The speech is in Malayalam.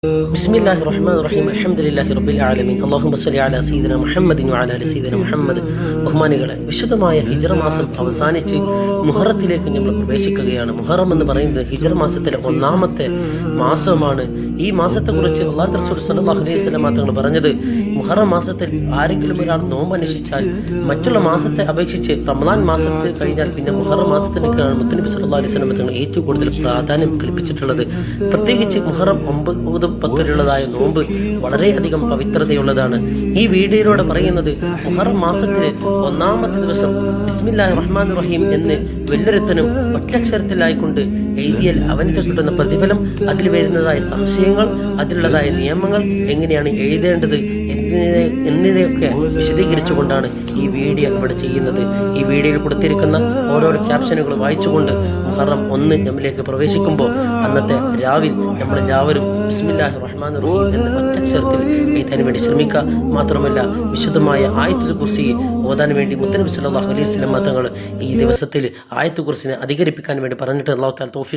ബിസ്മില്ലാഹിർ റഹ്മാനിർ റഹീം അൽഹംദുലില്ലാഹി റബ്ബിൽ ആലമീൻ അല്ലാഹുമ്മ സ്വല്ലി അലാ സയ്യിദിനാ മുഹമ്മദിൻ വഅലാ ആലി സയ്യിദിനാ മുഹമ്മദ്. ബഹുമാനികളെ, വിശുദ്ധമായ ഹിജ്റ മാസം അവസാനിച്ച് മുഹറത്തിലേക്ക് നമ്മൾ പ്രവേശിക്കുകയാണ്. മുഹറം എന്ന് പറയുന്നത് ഹിജ്റ മാസത്തിലെ ഒന്നാമത്തെ മാസമാണ്. ഈ മാസത്തെക്കുറിച്ച് അല്ലാഹു റസൂൽ സ്വല്ലല്ലാഹു അലൈഹി വസല്ലം തങ്ങൾ പറഞ്ഞത്, മുഹറം മാസത്തിൽ ആരെങ്കിലും ഒരാൾ നോമ്പ് അനുഷ്ഠിച്ചാൽ മറ്റുള്ള മാസത്തെ അപേക്ഷിച്ച് റമദാൻ മാസത്തിൽ കഴിഞ്ഞാൽ പിന്നെ മുഹറം മാസത്തിനൊക്കെയാണ് മുത്തനബി സല്ലല്ലാഹു അലൈഹി വസല്ലം തങ്ങൾ ഏറ്റവും കൂടുതൽ പ്രാധാന്യം കൽപ്പിച്ചിട്ടുള്ളത്. പ്രത്യേകിച്ച് മുഹറം 9, 10 നോമ്പ് വളരെയധികം പവിത്രതയുള്ളതാണ്. ഈ വീഡിയോയിലൂടെ പറയുന്നത്, മുഹറം മാസത്തിലെ ഒന്നാമത്തെ ദിവസം ബിസ്മില്ലാഹിർ റഹ്മാനിർ റഹീം എന്ന് വലിയൊരുത്തനും ഒറ്റക്ഷരത്തിലായിക്കൊണ്ട് എഴുതിയാൽ അവനക്ക് കിട്ടുന്ന പ്രതിഫലം, അതിൽ വരുന്നതായ സംശയങ്ങൾ, അതിലുള്ളതായ നിയമങ്ങൾ, എങ്ങനെയാണ് എഴുതേണ്ടത് എന്നിവയൊക്കെ വിശദീകരിച്ചുകൊണ്ടാണ് ഈ വീഡിയോ ഇവിടെ ചെയ്യുന്നത്. ഈ വീഡിയോയിൽ കൊടുത്തിരിക്കുന്ന ഓരോരോ ക്യാപ്ഷനുകൾ വായിച്ചുകൊണ്ട് മുഹറം 1 നമ്മിലേക്ക് പ്രവേശിക്കുമ്പോൾ അന്നത്തെ രാവിൽ നമ്മളെല്ലാവരും ബിസ്മില്ലാഹിർ റഹ്മാനിർ റഹീം എന്ന ഒറ്റക്ഷരത്തിൽ എഴുതാൻ വേണ്ടി ശ്രമിക്കുക. മാത്രമല്ല, വിശുദ്ധമായ ആയത്തുൽ കുർസി ഓതാൻ വേണ്ടി മുത്തനബി സല്ലല്ലാഹു അലൈഹി വസല്ലം തങ്ങൾ ഈ ദിവസത്തിൽ ആയത്തുൽ കുർസിനെ അധികരിപ്പിക്കാൻ വേണ്ടി പറഞ്ഞിട്ട് അല്ലാഹു തആല തൗഫീഖ്